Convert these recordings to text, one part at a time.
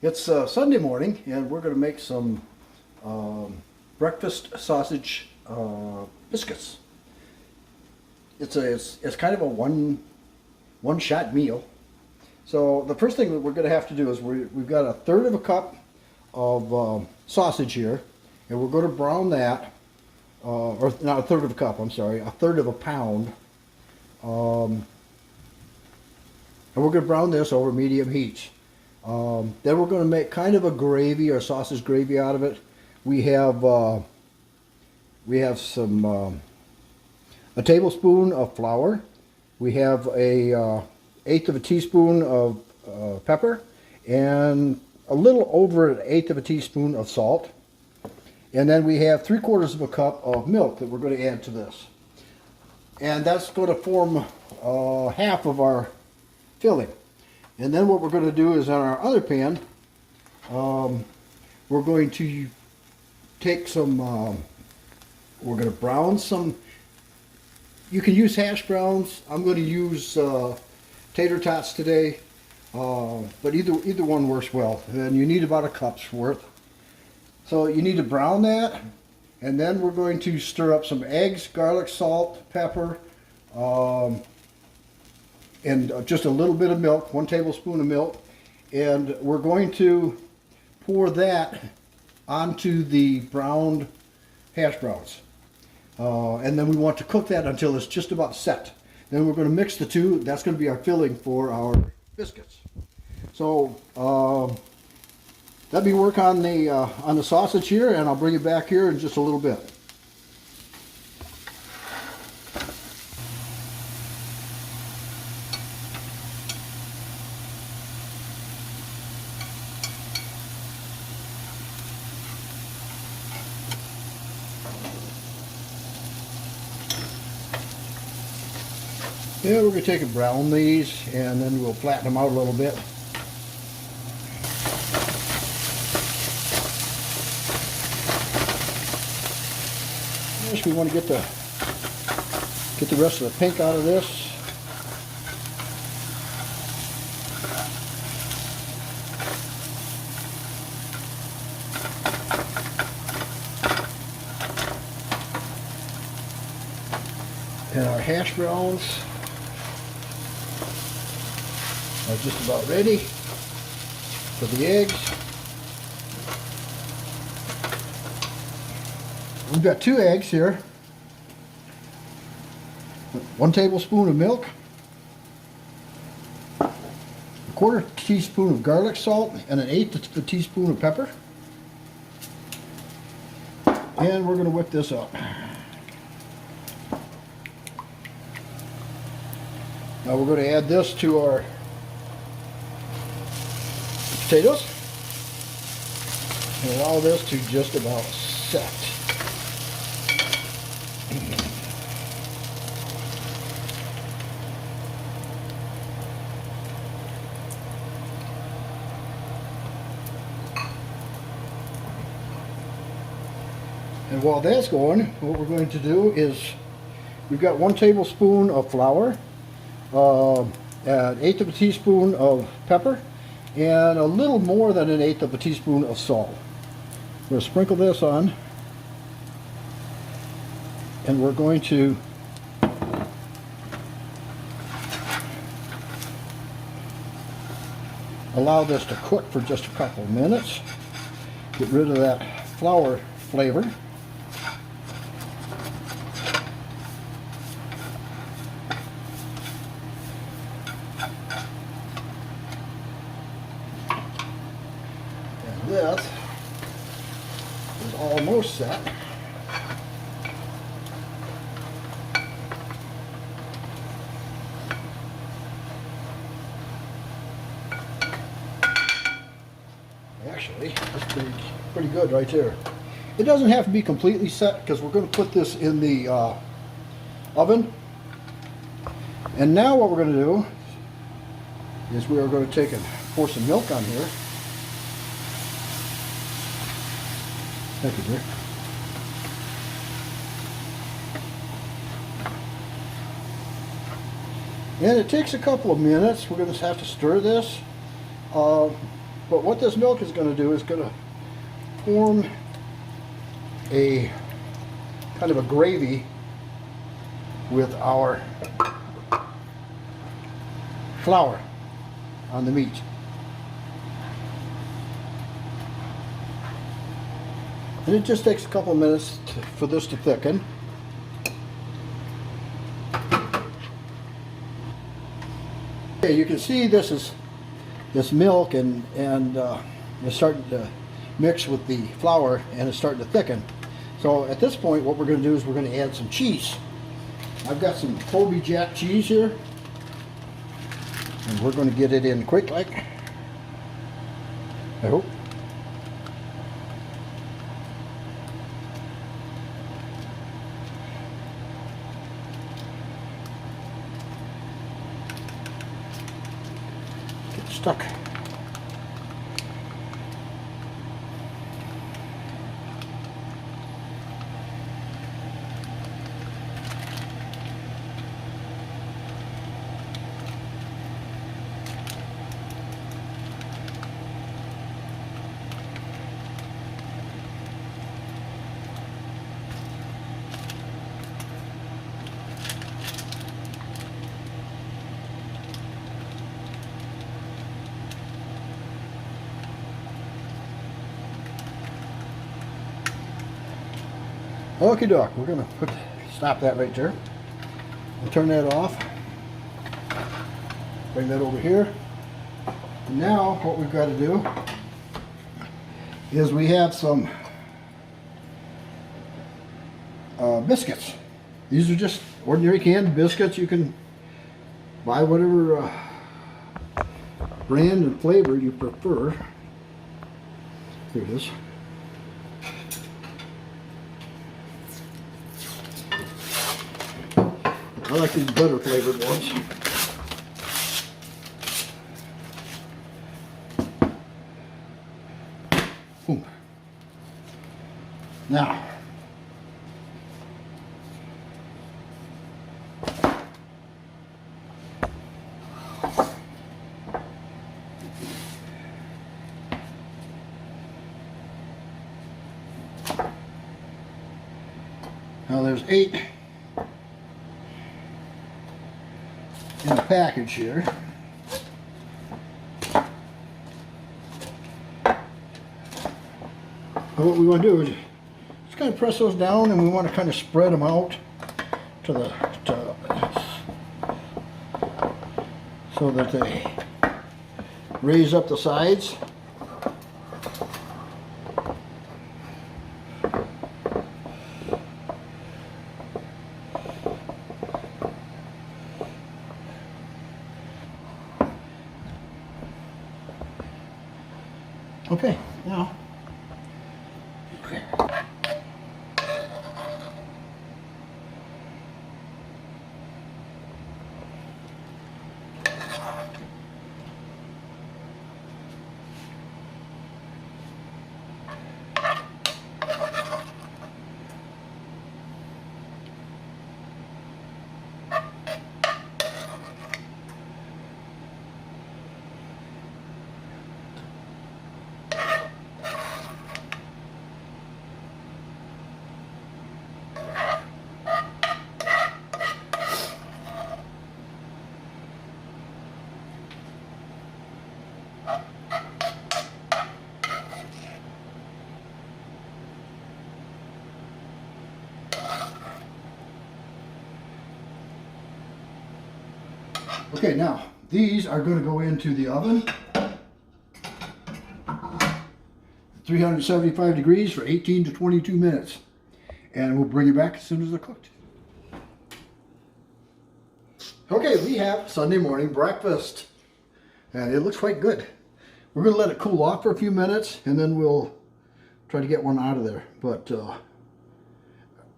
It's Sunday morning, and we're going to make some breakfast sausage biscuits. It's kind of a one shot meal. So the first thing that we're going to have to do is we've got a third of a cup of sausage here, and we're going to brown that, or not a third of a cup, I'm sorry, a third of a pound. And we're going to brown this over medium heat. Then we're going to make kind of a gravy or sausage gravy out of it. We have some a tablespoon of flour. We have a eighth of a teaspoon of pepper, and a little over an eighth of a teaspoon of salt. And then we have 3/4 of a cup of milk that we're going to add to this. And that's going to form half of our filling. And then what we're going to do is on our other pan, we're going to take some, we're going to brown some, you can use hash browns. I'm going to use tater tots today, but either one works well. And you need about a cup's worth. So you need to brown that, and then we're going to stir up some eggs, garlic, salt, pepper, and just a little bit of milk, 1 tablespoon of milk, and we're going to pour that onto the browned hash browns. And then we want to cook that until it's just about set. Then we're going to mix the two. That's going to be our filling for our biscuits. So let me work on the sausage here, and I'll bring it back here in just a little bit. Yeah, we're going to take and brown these, and then we'll flatten them out a little bit. First, we want to get the rest of the pink out of this. And our hash browns are just about ready for the eggs. We've got 2 eggs here, 1 tablespoon of milk, 1/4 teaspoon of garlic salt, and an 1/8 of a teaspoon of pepper. And we're going to whip this up. Now we're going to add this to our potatoes and allow this to just about set. And while that's going, what we're going to do is we've got 1 tablespoon of flour, an 1/8 of a teaspoon of pepper, and a little more than an 1/8 of a teaspoon of salt. We're going to sprinkle this on, and we're going to allow this to cook for just a couple of minutes. Get rid of that flour flavor. This is almost set. Actually, that's pretty good right there. It doesn't have to be completely set because we're going to put this in the oven. And now what we're going to do is we are going to take and pour some milk on here. Thank you, dear. And it takes a couple of minutes. We're going to have to stir this. But what this milk is going to do is going to form a kind of a gravy with our flour on the meat. And it just takes a couple of minutes for this to thicken. Okay, you can see this milk and it's starting to mix with the flour and it's starting to thicken. So at this point what we're going to do is we're going to add some cheese. I've got some Colby Jack cheese here and we're going to get it in quick like, I hope. Get stuck. Okie doke, we're going to stop that right there and turn that off. Bring that over here. And now what we've got to do is we have some biscuits. These are just ordinary canned biscuits. You can buy whatever brand and flavor you prefer. Here it is. I like these butter flavored ones. Boom. Now, there's 8 in a package here. What we want to do is just kind of press those down, and we want to kind of spread them out to the so that they raise up the sides. Okay, now, okay. Okay, now these are going to go into the oven, 375 degrees for 18 to 22 minutes, and we'll bring you back as soon as they're cooked. Okay, we have Sunday morning breakfast, and it looks quite good. We're going to let it cool off for a few minutes, and then we'll try to get one out of there. But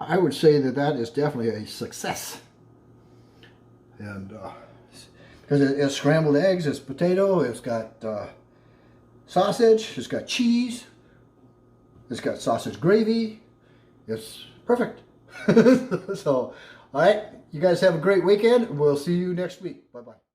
I would say that that is definitely a success. And because it's scrambled eggs, it's potato, it's got sausage, it's got cheese, it's got sausage gravy. It's perfect. So, all right, you guys have a great weekend. We'll see you next week. Bye-bye.